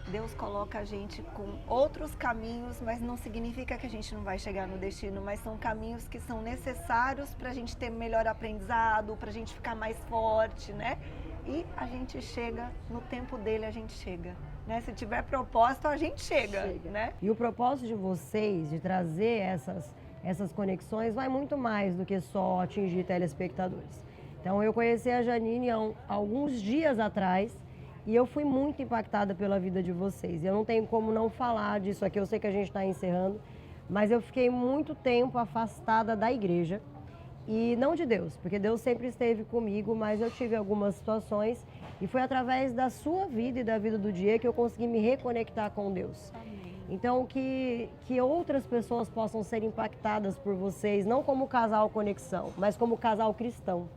Deus coloca a gente com outros caminhos, mas não significa que a gente não vai chegar no destino, mas são caminhos que são necessários para a gente ter melhor aprendizado, para a gente ficar mais forte, né? E a gente chega, no tempo dele a gente chega, né? Se tiver propósito, a gente chega, né? E o propósito de vocês, de trazer essas conexões, vai muito mais do que só atingir telespectadores. Então, eu conheci a Janine há alguns dias atrás, e eu fui muito impactada pela vida de vocês. Eu não tenho como não falar disso aqui, eu sei que a gente está encerrando, mas eu fiquei muito tempo afastada da igreja, e não de Deus, porque Deus sempre esteve comigo, mas eu tive algumas situações, e foi através da sua vida e da vida do Diego que eu consegui me reconectar com Deus. Amém. Então, que outras pessoas possam ser impactadas por vocês, não como casal conexão, mas como casal cristão.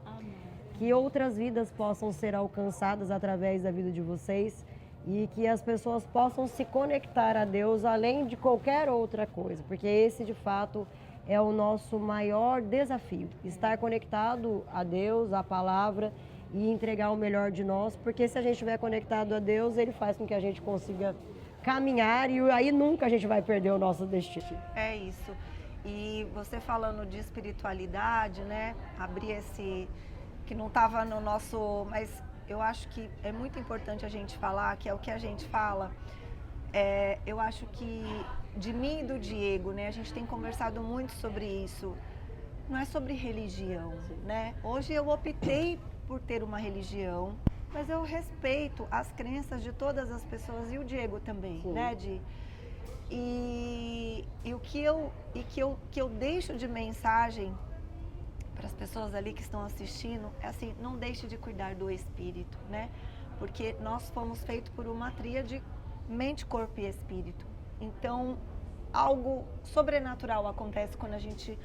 Que outras vidas possam ser alcançadas através da vida de vocês e que as pessoas possam se conectar a Deus além de qualquer outra coisa, porque esse de fato é o nosso maior desafio, estar conectado a Deus, à palavra e entregar o melhor de nós, porque se a gente estiver conectado a Deus, Ele faz com que a gente consiga caminhar e aí nunca a gente vai perder o nosso destino. É isso. E você falando de espiritualidade, né? Abrir esse... que não estava no nosso... Mas eu acho que é muito importante a gente falar, que é o que a gente fala. Eu acho que de mim e do Diego, né? A gente tem conversado muito sobre isso. Não é sobre religião, né? Hoje eu optei por ter uma religião, mas eu respeito as crenças de todas as pessoas e o Diego também, Sim. né, Di? E o que eu deixo de mensagem para as pessoas ali que estão assistindo, é assim, não deixe de cuidar do espírito, né? Porque nós fomos feitos por uma tríade mente, corpo e espírito. Então, algo sobrenatural acontece quando a gente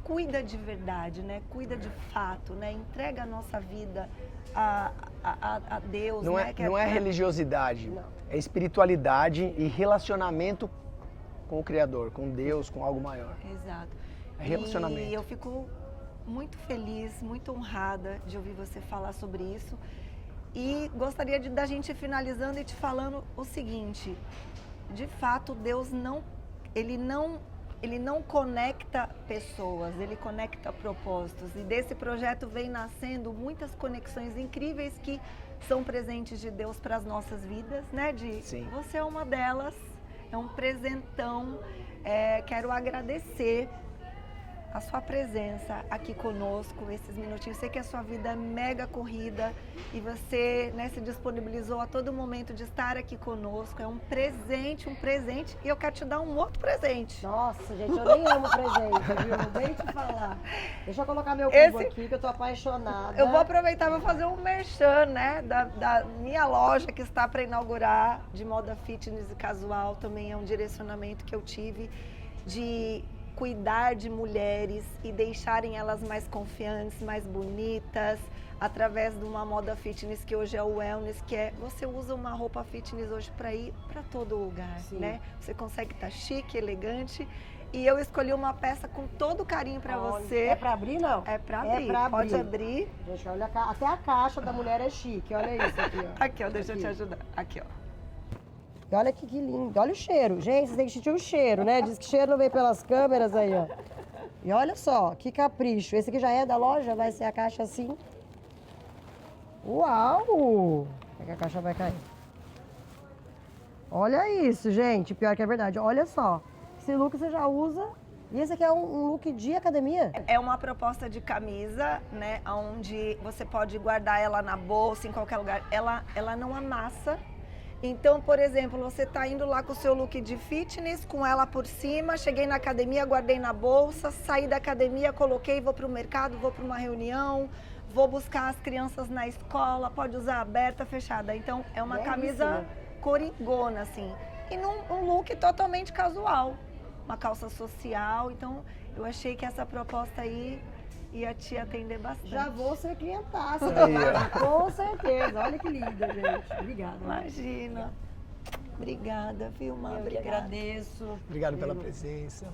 cuida de verdade, né? Cuida de fato, né? Entrega a nossa vida a Deus, Não né? é, não é religiosidade, é espiritualidade e relacionamento com o Criador, com Deus, com algo maior. Exato. É relacionamento. E eu fico muito feliz, muito honrada de ouvir você falar sobre isso. E gostaria da gente ir finalizando e te falando o seguinte: de fato, Deus ele não conecta pessoas, ele conecta propósitos. E desse projeto vem nascendo muitas conexões incríveis que são presentes de Deus para as nossas vidas, né, Di? Sim. Você é uma delas, é um presentão. Quero agradecer a sua presença aqui conosco, esses minutinhos. Sei que a sua vida é mega corrida e você, né, se disponibilizou a todo momento de estar aqui conosco. É um presente. E eu quero te dar um outro presente. Nossa, gente, eu nem amo presente, viu? Não vem te falar. Deixa eu colocar meu cubo aqui, que eu tô apaixonada. Eu vou aproveitar e vou fazer um merchan, né, da minha loja que está para inaugurar, de moda fitness e casual. Também é um direcionamento que eu tive de cuidar de mulheres e deixarem elas mais confiantes, mais bonitas, através de uma moda fitness que hoje é o wellness, que é você usa uma roupa fitness hoje para ir para todo lugar, Sim. né? Você consegue estar chique, elegante. E eu escolhi uma peça com todo carinho para você. É pra abrir, não? É pra abrir. Pode abrir. Deixa eu olhar. Até a caixa da mulher é chique. Olha isso aqui, ó. Aqui, ó. Deixa eu te ajudar. Aqui, ó. E olha que lindo. Olha o cheiro. Gente, vocês têm que sentir o cheiro, né? Diz que cheiro não vem pelas câmeras aí, ó. E olha só, que capricho. Esse aqui já é da loja, vai ser a caixa assim. Uau! É que a caixa vai cair. Olha isso, gente. Pior que é verdade. Olha só. Esse look você já usa. E esse aqui é um look de academia? É uma proposta de camisa, né? Onde você pode guardar ela na bolsa, em qualquer lugar. Ela não amassa. Então, por exemplo, você tá indo lá com o seu look de fitness, com ela por cima, cheguei na academia, guardei na bolsa, saí da academia, coloquei, vou pro mercado, vou para uma reunião, vou buscar as crianças na escola, pode usar aberta, fechada. Então, é uma camisa coringona, assim. E um look totalmente casual, uma calça social. Então, eu achei que essa proposta aí ia te atender bastante. Já vou ser clientaça. Aí, Com certeza. Olha que linda, gente. Obrigada. Imagina. Obrigada, Vilma. Eu que agradeço. Obrigado pela presença.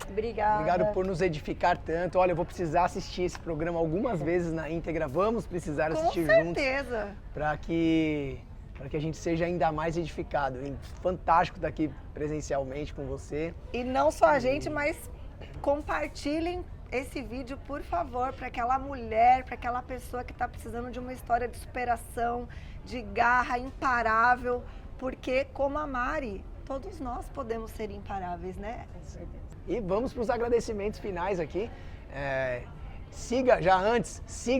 Obrigada. Obrigado por nos edificar tanto. Olha, eu vou precisar assistir esse programa algumas vezes na íntegra. Vamos precisar assistir juntos. Com certeza. Para que a gente seja ainda mais edificado. E fantástico estar aqui presencialmente com você. E não só a gente, mas compartilhem esse vídeo, por favor, para aquela mulher, para aquela pessoa que está precisando de uma história de superação, de garra imparável, porque como a Mari, todos nós podemos ser imparáveis, né? Com certeza. E vamos para os agradecimentos finais aqui. Siga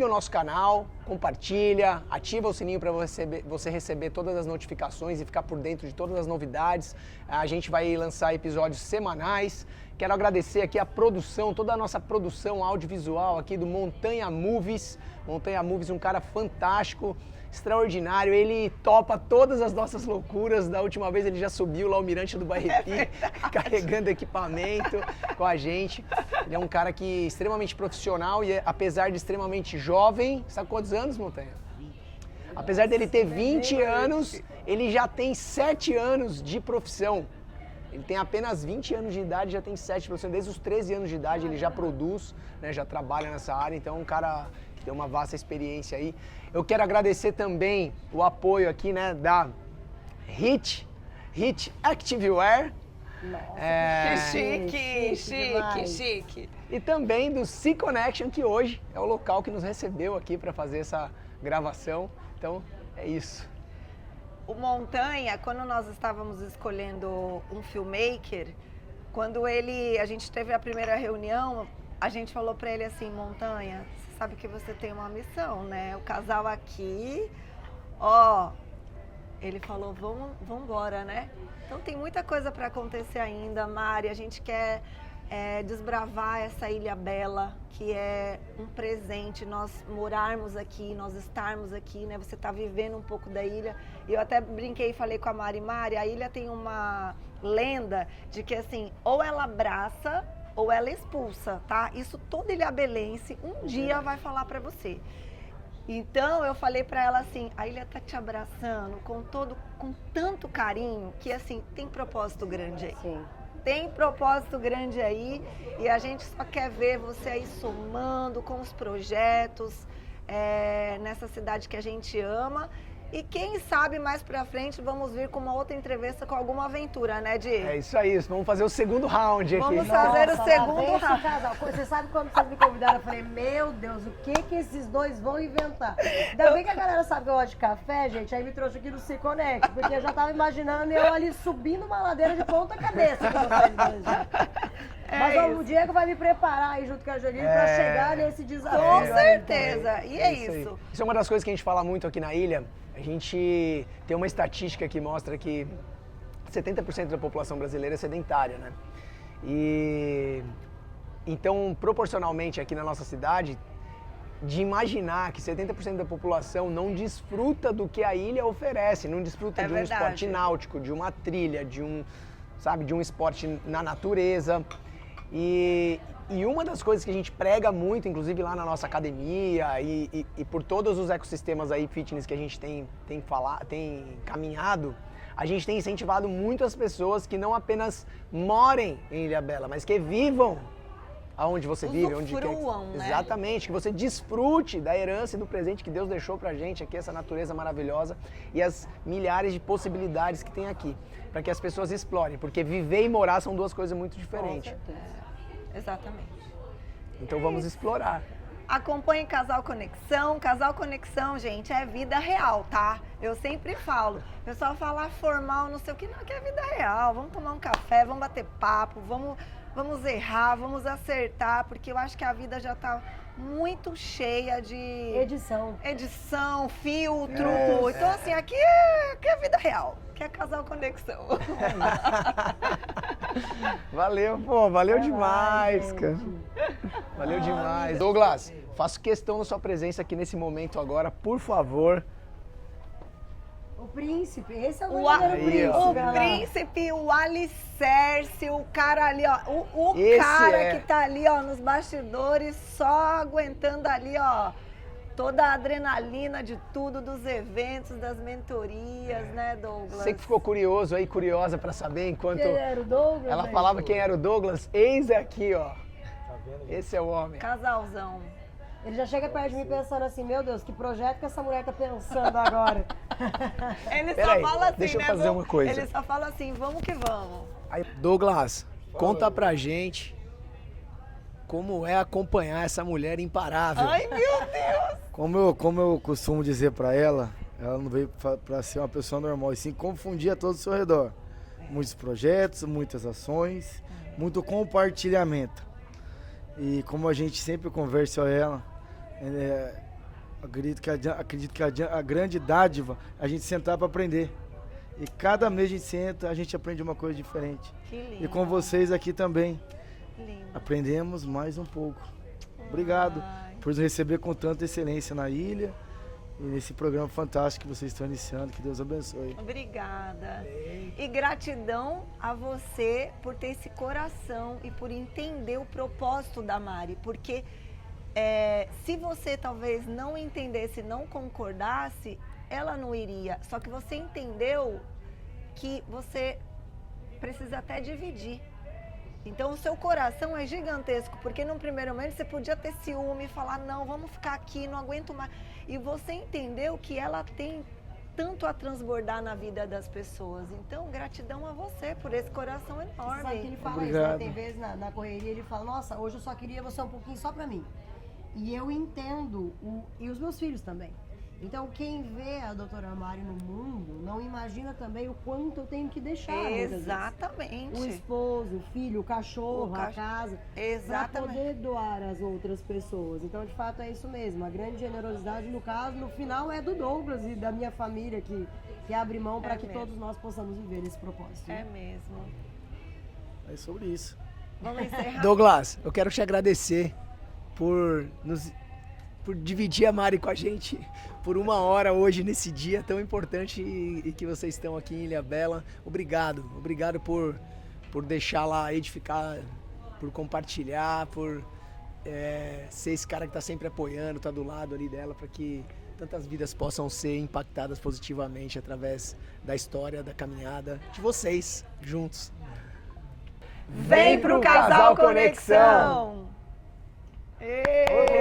o nosso canal, compartilha, ativa o sininho para você receber todas as notificações e ficar por dentro de todas as novidades. A gente vai lançar episódios semanais. Quero agradecer aqui a produção, toda a nossa produção audiovisual aqui do Montanha Movies. Montanha Movies, um cara fantástico, extraordinário. Ele topa todas as nossas loucuras. Da última vez ele já subiu lá o Mirante do Bairrepi, carregando equipamento com a gente. Ele é um cara que é extremamente profissional e apesar de extremamente jovem, sabe quantos anos, Montanha? Apesar dele ter 20 anos, ele já tem 7 anos de profissão. Ele tem apenas 20 anos de idade, já tem 7 profissões. Desde os 13 anos de idade ele já produz, né, já trabalha nessa área. Então é um cara que tem uma vasta experiência aí. Eu quero agradecer também o apoio aqui, né, da Hit Activewear. Nossa, Que demais. chique. E também do C Connection, que hoje é o local que nos recebeu aqui para fazer essa gravação. Então é isso. O Montanha, quando nós estávamos escolhendo um filmmaker, quando a gente teve a primeira reunião, a gente falou para ele assim: Montanha, você sabe que você tem uma missão, né? O casal aqui, ó, ele falou, vamos embora, né? Então tem muita coisa para acontecer ainda, Mari. A gente quer desbravar essa ilha bela, que é um presente, nós morarmos aqui, nós estarmos aqui, né? Você está vivendo um pouco da ilha. E eu até brinquei e falei com a Mari, a ilha tem uma lenda de que assim, ou ela abraça ou ela expulsa, tá? Isso toda ilhabelense um dia vai falar pra você. Então eu falei pra ela assim, a ilha tá te abraçando com tanto carinho que assim, tem propósito grande aí. Sim. Tem propósito grande aí e a gente só quer ver você aí somando com os projetos nessa cidade que a gente ama. E quem sabe mais pra frente vamos vir com uma outra entrevista com alguma aventura, né, Diego? É isso aí, vamos fazer o segundo round aqui. Vamos fazer o Nossa, segundo lá vem esse round. casal. Você sabe quando vocês me convidaram, eu falei, meu Deus, o que esses dois vão inventar? Ainda bem que a galera sabe que eu gosto de café, gente, aí me trouxe aqui no Se Conect, porque eu já tava imaginando eu ali subindo uma ladeira de ponta cabeça com vocês dois, gente. Mas ó, o Diego vai me preparar aí junto com a Jolie pra chegar nesse desafio. Com certeza. E é aí. isso. Isso é uma das coisas que a gente fala muito aqui na ilha. A gente tem uma estatística que mostra que 70% da população brasileira é sedentária, né? E então, proporcionalmente aqui na nossa cidade, de imaginar que 70% da população não desfruta do que a ilha oferece, não desfruta de um esporte náutico, de uma trilha, de um esporte na natureza. E uma das coisas que a gente prega muito, inclusive lá na nossa academia e por todos os ecossistemas aí fitness que a gente tem caminhado, a gente tem incentivado muito as pessoas que não apenas morem em Ilhabela, mas que vivam aonde você vive, onde quer. Né? Exatamente, que você desfrute da herança e do presente que Deus deixou pra gente aqui, essa natureza maravilhosa e as milhares de possibilidades que tem aqui, para que as pessoas explorem, porque viver e morar são duas coisas muito diferentes. Com certeza. Exatamente. Então vamos explorar. Acompanhe Casal Conexão. Casal Conexão, gente, é vida real, tá? Eu sempre falo. O pessoal fala formal, não sei o que, não, que é vida real. Vamos tomar um café, vamos bater papo, vamos errar, vamos acertar, porque eu acho que a vida já tá muito cheia de edição, filtro. Então, assim, aqui é vida real, que é Casal Conexão. Valeu, pô, valeu demais, cara. Valeu demais. Douglas, faço questão da sua presença aqui nesse momento agora, por favor. O príncipe, esse é o Aí, verdadeiro príncipe. ó. O príncipe, o alicerce, o cara ali, ó. O Esse cara que tá ali, ó, nos bastidores, só aguentando ali, ó, toda a adrenalina de tudo, dos eventos, das mentorias, né, Douglas? Você que ficou curioso aí, curiosa pra saber enquanto Quem era o Douglas? ela falava quem era o Douglas, eis aqui, ó. Esse é o homem. Casalzão. Ele já chega perto de mim pensando assim, meu Deus, que projeto que essa mulher tá pensando agora? Ele Peraí, só fala assim, deixa eu né? fazer uma coisa. Ele só fala assim, vamos que vamos. Aí, Douglas, conta pra gente como é acompanhar essa mulher imparável. Ai, meu Deus! Como eu costumo dizer pra ela, ela não veio pra ser uma pessoa normal, e sim confundir a todo o seu redor. Muitos projetos, muitas ações, muito compartilhamento. E como a gente sempre conversa com ela, acredito que a grande dádiva é a gente sentar para aprender. E cada mês a gente senta, a gente aprende uma coisa diferente. Que lindo. E com vocês aqui também, Lindo. aprendemos mais um pouco. Obrigado por nos receber com tanta excelência na ilha e nesse programa fantástico que vocês estão iniciando. Que Deus abençoe. Obrigada. E gratidão a você por ter esse coração e por entender o propósito da Mari. Porque se você talvez não entendesse, não concordasse, ela não iria. Só que você entendeu que você precisa até dividir. Então o seu coração é gigantesco, porque num primeiro momento você podia ter ciúme e falar, não, vamos ficar aqui, não aguento mais. E você entendeu que ela tem tanto a transbordar na vida das pessoas. Então, gratidão a você por esse coração enorme. Sabe que ele fala Obrigado. isso, né? Tem vezes na correria ele fala, nossa, hoje eu só queria você um pouquinho só pra mim. E eu entendo, e os meus filhos também. Então, quem vê a doutora Mari no mundo, não imagina também o quanto eu tenho que deixar. Exatamente. O esposo, o filho, o cachorro, a casa. Para Exatamente. poder doar às outras pessoas. Então, de fato, é isso mesmo. A grande generosidade, no caso, no final, é do Douglas e da minha família que abre mão para que mesmo. todos nós possamos viver esse propósito. É mesmo. É sobre isso. Vamos encerrar. Douglas, eu quero te agradecer por dividir a Mari com a gente por 1 hora hoje, nesse dia tão importante e que vocês estão aqui em Ilhabela. Obrigado por deixá-la edificar por compartilhar, por ser esse cara que tá sempre apoiando, tá do lado ali dela, para que tantas vidas possam ser impactadas positivamente através da história, da caminhada de vocês juntos. Vem pro Casal Conexão! Ê!